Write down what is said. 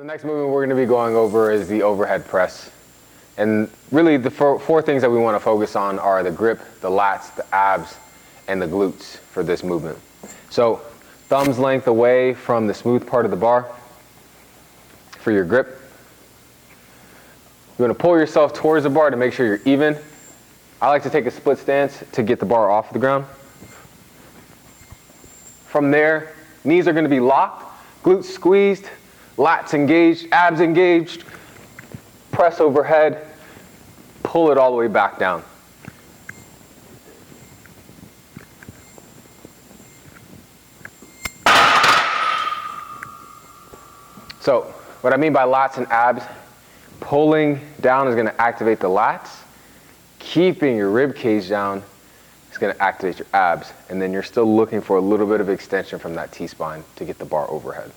The next movement we're going to be going over is the overhead press. And really the four things that we want to focus on are the grip, the lats, the abs, and the glutes for this movement. So thumbs length away from the smooth part of the bar for your grip. You want to pull yourself towards the bar to make sure you're even. I like to take a split stance to get the bar off the ground. From there, knees are going to be locked, glutes squeezed, lats engaged, abs engaged. Press overhead, pull it all the way back down. So what I mean by lats and abs, pulling down is going to activate the lats. Keeping your rib cage down is going to activate your abs. And then you're still looking for a little bit of extension from that T-spine to get the bar overhead.